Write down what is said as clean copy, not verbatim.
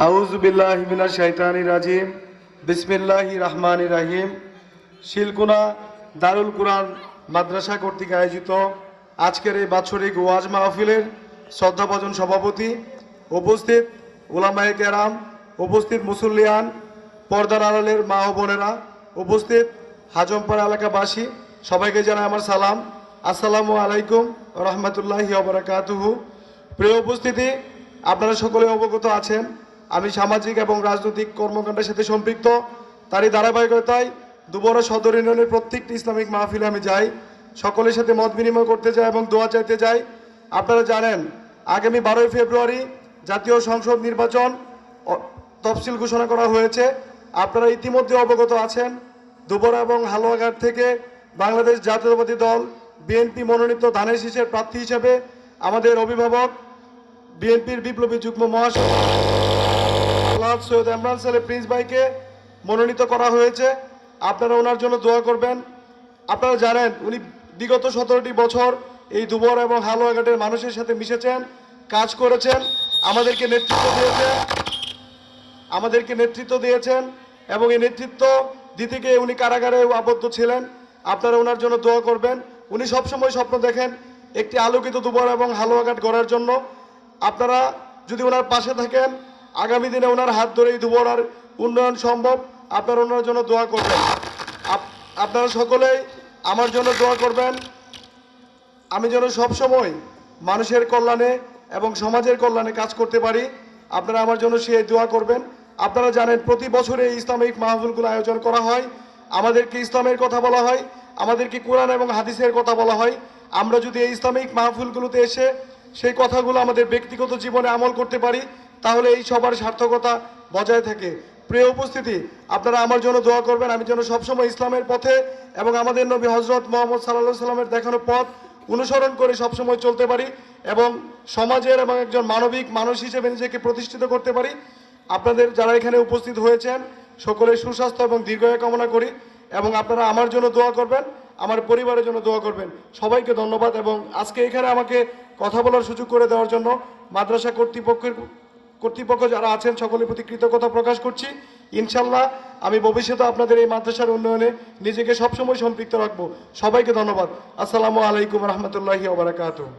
আউযু বিল্লাহি মিনাশ শাইতানির রাজিম। বিসমিল্লাহির রহমানির রহিম। শিলকুনা দারুল কুরআন মাদ্রাসা কর্তৃক আয়োজিত আজকের এই বাৎসরিক ওয়াজ মাহফিলের শ্রদ্ধাভাজন সভাপতি, উপস্থিত উলামায়ে কেরাম, উপস্থিত মুসল্লিয়ান, পর্দার আড়ালের মা ও বোনেরা, উপস্থিত হাজমপাড়া এলাকাবাসী, সবাইকে জানাই আমার সালাম। আসসালামু আলাইকুম ওয়া রাহমাতুল্লাহি ওয়া বারাকাতুহু। প্রিয় উপস্থিতি, আপনারা সকলে অবগত আছেন আমি সামাজিক এবং রাজনৈতিক কর্মকাণ্ডের সাথে সম্পৃক্ত। তারই ধারাবাহিকতায় দুবরা সদর ইউনিয়নের প্রত্যেকটি ইসলামিক মাহফিলে আমি যাই, সকলের সাথে মত বিনিময় করতে যাই এবং দোয়া চাইতে যাই। আপনারা জানেন আগামী 12ই ফেব্রুয়ারি জাতীয় সংসদ নির্বাচন তফসিল ঘোষণা করা হয়েছে। আপনারা ইতিমধ্যে অবগত আছেন দুবরা এবং হালুয়াঘাট থেকে বাংলাদেশ জাতীয়তাবাদী দল বিএনপি মনোনীত ধানের শীষের প্রার্থী হিসেবে আমাদের অভিভাবক বিএনপির বিপ্লবী যুগ্ম মহাসচিব সৈয়দ ইমরান সালে প্রিন্স ভাইকে মনোনীত করা হয়েছে। আপনারা ওনার জন্য দোয়া করবেন। আপনারা জানেন উনি বিগত 17টি বছর এই দুবরা এবং হালুয়াঘাটের মানুষের সাথে মিশেছেন, কাজ করেছেন, আমাদেরকে নেতৃত্ব দিয়েছেন এবং এই নেতৃত্ব দিতে গিয়ে উনি কারাগারে আবদ্ধ ছিলেন। আপনারা ওনার জন্য দোয়া করবেন। উনি সবসময় স্বপ্ন দেখেন একটি আলোকিত দুবরা এবং হালুয়াঘাট গড়ার জন্য। আপনারা যদি ওনার পাশে থাকেন, আগামী দিনে ওনার হাত ধরে এই দুবরার উন্নয়ন সম্ভব। আপনারা ওনার জন্য দোয়া করবেন। আপনারা সকলেই আমার জন্য দোয়া করবেন, আমি যেন সবসময় মানুষের কল্যাণে এবং সমাজের কল্যাণে কাজ করতে পারি। আপনারা আমার জন্য সেই দোয়া করবেন। আপনারা জানেন প্রতি বছরে এই ইসলামিক মাহফিলগুলো আয়োজন করা হয়, আমাদেরকে ইসলামের কথা বলা হয়, আমাদেরকে কোরআন এবং হাদিসের কথা বলা হয়। আমরা যদি এই ইসলামিক মাহফিলগুলোতে এসে সেই কথাগুলো আমাদের ব্যক্তিগত জীবনে আমল করতে পারি, তাহলে এই সবার সার্থকতা বজায় থাকে। প্রিয় উপস্থিতি, আপনারা আমার জন্য দোয়া করবেন, আমি যেন সবসময় ইসলামের পথে এবং আমাদের নবী হযরত মুহাম্মদ সাল্লাল্লাহু আলাইহি সাল্লামের দেখানো পথ অনুসরণ করে সবসময় চলতে পারি এবং সমাজের এবং একজন মানবিক মানুষ হিসেবে নিজেকে প্রতিষ্ঠিত করতে পারি। আপনাদের যারা এখানে উপস্থিত হয়েছেন সকলের সুস্বাস্থ্য এবং দীর্ঘায়ু কামনা করি এবং আপনারা আমার জন্য দোয়া করবেন, আমার পরিবারের জন্য দোয়া করবেন। সবাইকে ধন্যবাদ এবং আজকে এখানে আমাকে কথা বলার সুযোগ করে দেওয়ার জন্য মাদ্রাসা কর্তৃপক্ষ যারা আছেন সকলের প্রতি কৃতজ্ঞতা প্রকাশ করছি। ইনশাল্লাহ আমি ভবিষ্যতে আপনাদের এই মাদ্রাসার উন্নয়নে নিজেকে সবসময় সম্পৃক্ত রাখবো। সবাইকে ধন্যবাদ। আসসালামু আলাইকুম রহমতুল্লাহি ওয়া বারাকাতুহু।